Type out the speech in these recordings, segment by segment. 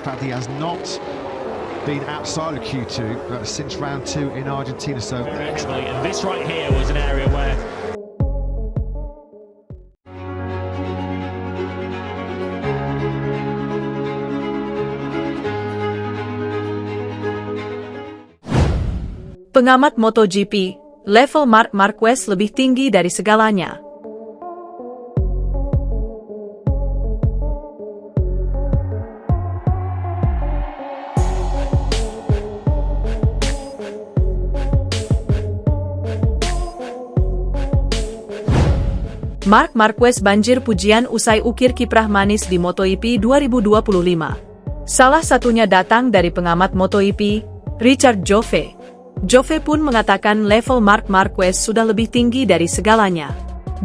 fact he has not been outside of Q2 since round 2 in Argentina. So Excellent. And this right here was an area where Pengamat MotoGP, level Marc Marquez lebih tinggi dari segalanya. Marc Marquez banjir pujian usai ukir kiprah manis di MotoGP 2025. Salah satunya datang dari pengamat MotoGP, Richard Jove. Jove pun mengatakan level Marc Marquez sudah lebih tinggi dari segalanya.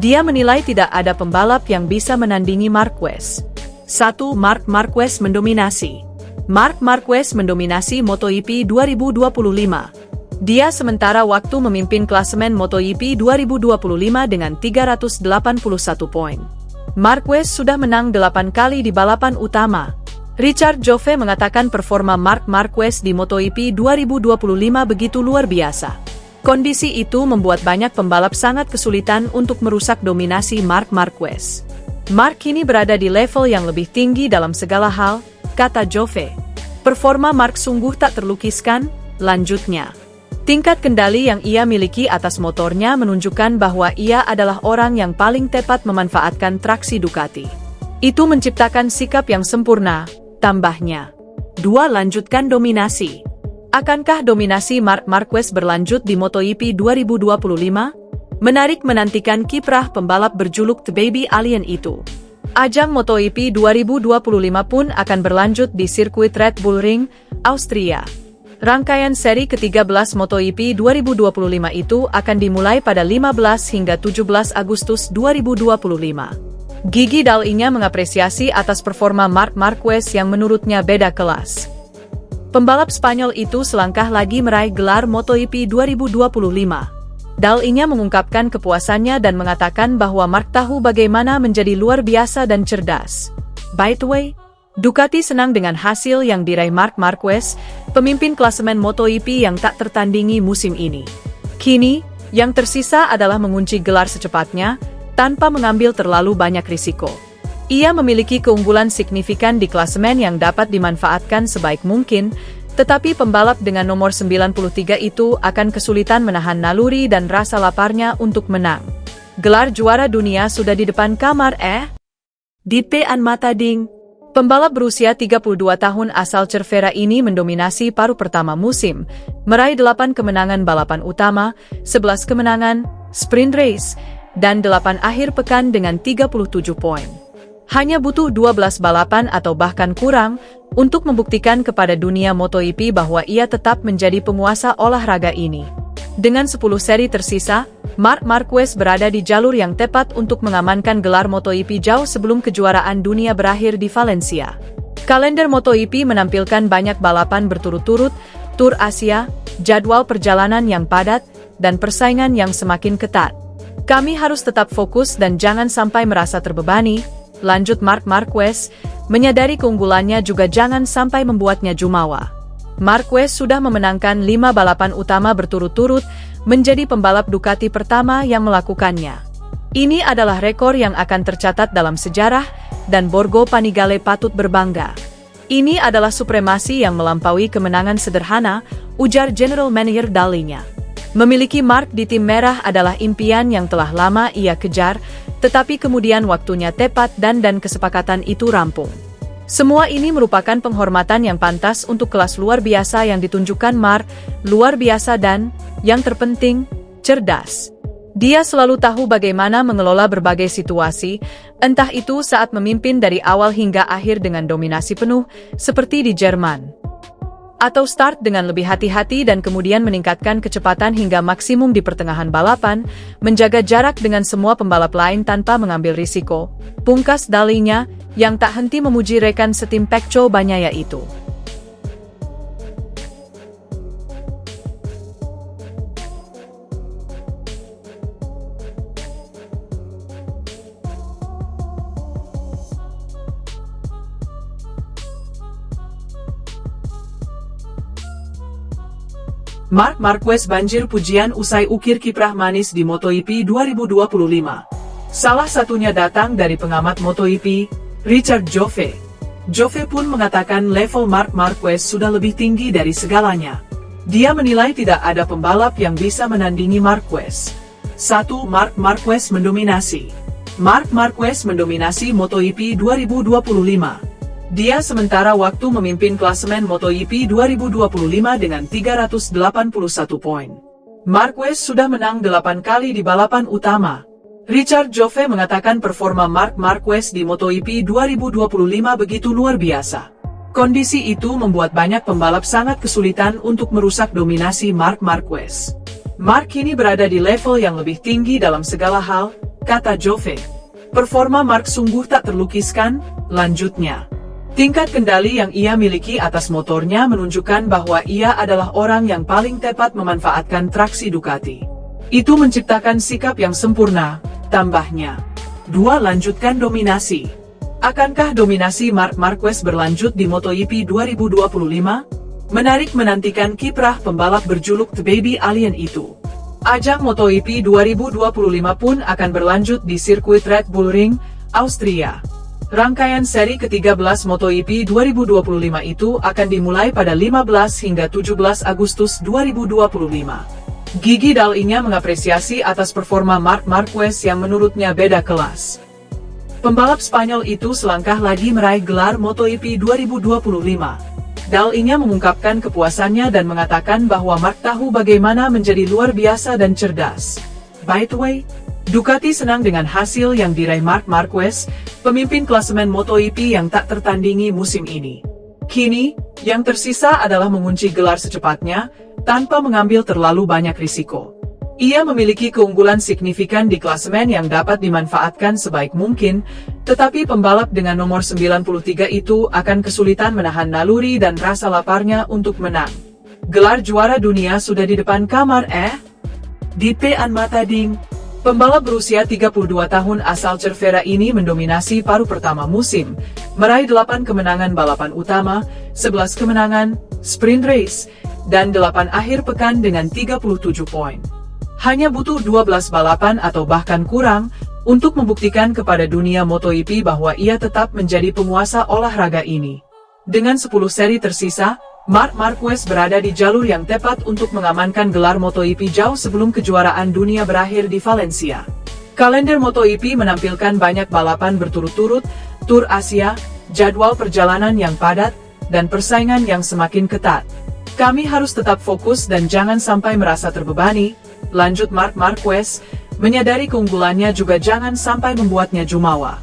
Dia menilai tidak ada pembalap yang bisa menandingi Marquez. 1. Marc Marquez mendominasi. Marc Marquez mendominasi MotoGP 2025. Dia sementara waktu memimpin klasemen MotoGP 2025 dengan 381 poin. Marquez sudah menang 8 kali di balapan utama. Richard Jove mengatakan performa Marc Marquez di MotoGP 2025 begitu luar biasa. Kondisi itu membuat banyak pembalap sangat kesulitan untuk merusak dominasi Marc Marquez. Marc kini berada di level yang lebih tinggi dalam segala hal, kata Jove. Performa Marc sungguh tak terlukiskan, lanjutnya. Tingkat kendali yang ia miliki atas motornya menunjukkan bahwa ia adalah orang yang paling tepat memanfaatkan traksi Ducati. Itu menciptakan sikap yang sempurna, tambahnya. 2. Lanjutkan dominasi. Akankah dominasi Marc Marquez berlanjut di MotoGP 2025? Menarik menantikan kiprah pembalap berjuluk The Baby Alien itu. Ajang MotoGP 2025 pun akan berlanjut di sirkuit Red Bull Ring, Austria. Rangkaian seri ke-13 MotoGP 2025 itu akan dimulai pada 15 hingga 17 Agustus 2025. Gigi Dall'Igna mengapresiasi atas performa Marc Marquez yang menurutnya beda kelas. Pembalap Spanyol itu selangkah lagi meraih gelar MotoGP 2025. Dall'Igna mengungkapkan kepuasannya dan mengatakan bahwa Marc tahu bagaimana menjadi luar biasa dan cerdas. By the way, Ducati senang dengan hasil yang diraih Marc Marquez, pemimpin klasemen MotoGP yang tak tertandingi musim ini. Kini, yang tersisa adalah mengunci gelar secepatnya, tanpa mengambil terlalu banyak risiko. Ia memiliki keunggulan signifikan di klasemen yang dapat dimanfaatkan sebaik mungkin, tetapi pembalap dengan nomor 93 itu akan kesulitan menahan naluri dan rasa laparnya untuk menang. Gelar juara dunia sudah di depan kamar Di P.an Matading. Pembalap berusia 32 tahun asal Cervera ini mendominasi paruh pertama musim, meraih 8 kemenangan balapan utama, 11 kemenangan, sprint race, dan 8 akhir pekan dengan 37 poin. Hanya butuh 12 balapan atau bahkan kurang, untuk membuktikan kepada dunia MotoGP bahwa ia tetap menjadi penguasa olahraga ini. Dengan 10 seri tersisa, Marc Marquez berada di jalur yang tepat untuk mengamankan gelar MotoGP jauh sebelum kejuaraan dunia berakhir di Valencia. Kalender MotoGP menampilkan banyak balapan berturut-turut, Tour Asia, jadwal perjalanan yang padat, dan persaingan yang semakin ketat. Kami harus tetap fokus dan jangan sampai merasa terbebani, lanjut Marc Marquez, menyadari keunggulannya juga jangan sampai membuatnya jumawa. Marquez sudah memenangkan 5 balapan utama berturut-turut, menjadi pembalap Ducati pertama yang melakukannya. Ini adalah rekor yang akan tercatat dalam sejarah, dan Borgo Panigale patut berbangga. Ini adalah supremasi yang melampaui kemenangan sederhana, ujar General Manager Dall'Igna. Memiliki Marc di tim merah adalah impian yang telah lama ia kejar, tetapi kemudian waktunya tepat dan kesepakatan itu rampung. Semua ini merupakan penghormatan yang pantas untuk kelas luar biasa yang ditunjukkan Marc, luar biasa dan, yang terpenting, cerdas. Dia selalu tahu bagaimana mengelola berbagai situasi, entah itu saat memimpin dari awal hingga akhir dengan dominasi penuh, seperti di Jerman. Atau start dengan lebih hati-hati dan kemudian meningkatkan kecepatan hingga maksimum di pertengahan balapan, menjaga jarak dengan semua pembalap lain tanpa mengambil risiko. Pungkas Dall'Igna, yang tak henti memuji rekan setim Pecco Bagnaia itu. Marc Marquez banjir pujian usai ukir kiprah manis di MotoGP 2025. Salah satunya datang dari pengamat MotoGP, Richard Joffe. Joffe pun mengatakan level Marc Marquez sudah lebih tinggi dari segalanya. Dia menilai tidak ada pembalap yang bisa menandingi Marquez. 1. Marc Marquez mendominasi. Marc Marquez mendominasi MotoGP 2025. Dia sementara waktu memimpin klasemen MotoGP 2025 dengan 381 poin. Marquez sudah menang 8 kali di balapan utama. Richard Joffe mengatakan performa Marc Marquez di MotoGP 2025 begitu luar biasa. Kondisi itu membuat banyak pembalap sangat kesulitan untuk merusak dominasi Marc Marquez. Marc kini berada di level yang lebih tinggi dalam segala hal, kata Joffe. Performa Marc sungguh tak terlukiskan, lanjutnya. Tingkat kendali yang ia miliki atas motornya menunjukkan bahwa ia adalah orang yang paling tepat memanfaatkan traksi Ducati. Itu menciptakan sikap yang sempurna, tambahnya. 2. Lanjutkan dominasi. Akankah dominasi Marc Marquez berlanjut di MotoGP 2025? Menarik menantikan kiprah pembalap berjuluk The Baby Alien itu. Ajang MotoGP 2025 pun akan berlanjut di sirkuit Red Bull Ring, Austria. Rangkaian seri ke-13 MotoGP 2025 itu akan dimulai pada 15 hingga 17 Agustus 2025. Gigi Dall'Igna mengapresiasi atas performa Marc Marquez yang menurutnya beda kelas. Pembalap Spanyol itu selangkah lagi meraih gelar MotoGP 2025. Dall'Igna mengungkapkan kepuasannya dan mengatakan bahwa Marc tahu bagaimana menjadi luar biasa dan cerdas. By the way, Ducati senang dengan hasil yang diraih Marc Marquez, pemimpin klasemen MotoGP yang tak tertandingi musim ini. Kini, yang tersisa adalah mengunci gelar secepatnya, tanpa mengambil terlalu banyak risiko. Ia memiliki keunggulan signifikan di klasemen yang dapat dimanfaatkan sebaik mungkin, tetapi pembalap dengan nomor 93 itu akan kesulitan menahan naluri dan rasa laparnya untuk menang. Gelar juara dunia sudah di depan kamar Di P.an Matading, pembalap berusia 32 tahun asal Cervera ini mendominasi paruh pertama musim, meraih 8 kemenangan balapan utama, 11 kemenangan, sprint race, dan 8 akhir pekan dengan 37 poin. Hanya butuh 12 balapan atau bahkan kurang, untuk membuktikan kepada dunia MotoGP bahwa ia tetap menjadi penguasa olahraga ini. Dengan 10 seri tersisa, Marc Marquez berada di jalur yang tepat untuk mengamankan gelar MotoGP jauh sebelum kejuaraan dunia berakhir di Valencia. Kalender MotoGP menampilkan banyak balapan berturut-turut, Tour Asia, jadwal perjalanan yang padat, dan persaingan yang semakin ketat. Kami harus tetap fokus dan jangan sampai merasa terbebani, lanjut Marc Marquez, menyadari keunggulannya juga jangan sampai membuatnya jumawa.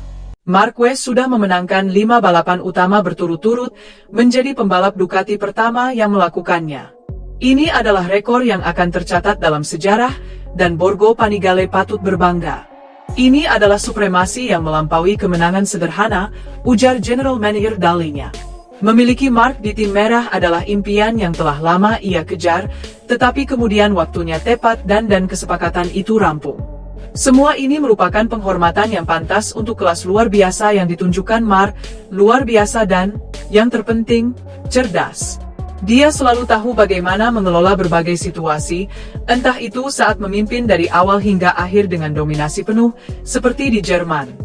Marquez sudah memenangkan 5 balapan utama berturut-turut, menjadi pembalap Ducati pertama yang melakukannya. Ini adalah rekor yang akan tercatat dalam sejarah, dan Borgo Panigale patut berbangga. Ini adalah supremasi yang melampaui kemenangan sederhana, ujar General Manager Dall'Igna. Memiliki Marc di tim merah adalah impian yang telah lama ia kejar, tetapi kemudian waktunya tepat dan kesepakatan itu rampung. Semua ini merupakan penghormatan yang pantas untuk kelas luar biasa yang ditunjukkan Marc, luar biasa dan, yang terpenting, cerdas. Dia selalu tahu bagaimana mengelola berbagai situasi, entah itu saat memimpin dari awal hingga akhir dengan dominasi penuh, seperti di Jerman.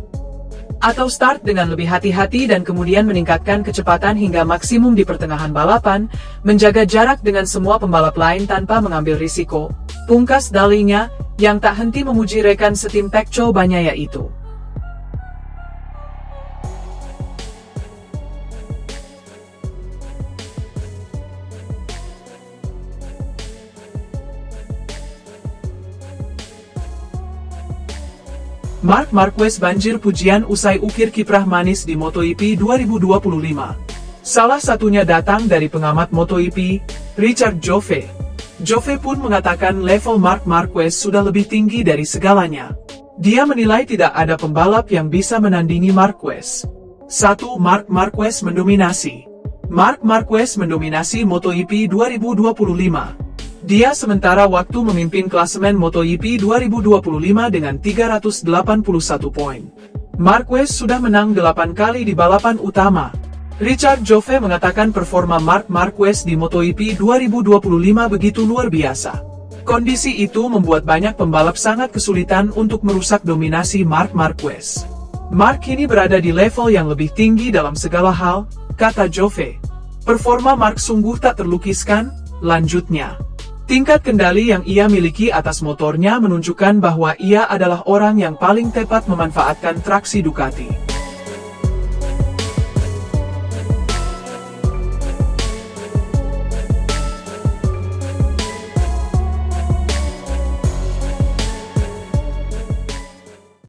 Atau start dengan lebih hati-hati dan kemudian meningkatkan kecepatan hingga maksimum di pertengahan balapan, menjaga jarak dengan semua pembalap lain tanpa mengambil risiko. Pungkas Dall'Igna, yang tak henti memuji rekan setim Pecco Bagnaia itu. Marc Marquez banjir pujian usai ukir kiprah manis di MotoGP 2025. Salah satunya datang dari pengamat MotoGP, Richard Joffe. Joffe pun mengatakan level Marc Marquez sudah lebih tinggi dari segalanya. Dia menilai tidak ada pembalap yang bisa menandingi Marquez. 1. Marc Marquez mendominasi. Marc Marquez mendominasi MotoGP 2025. Dia sementara waktu memimpin klasemen MotoGP 2025 dengan 381 poin. Marquez sudah menang 8 kali di balapan utama. Richard Joffe mengatakan performa Marc Marquez di MotoGP 2025 begitu luar biasa. Kondisi itu membuat banyak pembalap sangat kesulitan untuk merusak dominasi Marc Marquez. Marc kini berada di level yang lebih tinggi dalam segala hal, kata Joffe. Performa Marc sungguh tak terlukiskan, lanjutnya. Tingkat kendali yang ia miliki atas motornya menunjukkan bahwa ia adalah orang yang paling tepat memanfaatkan traksi Ducati.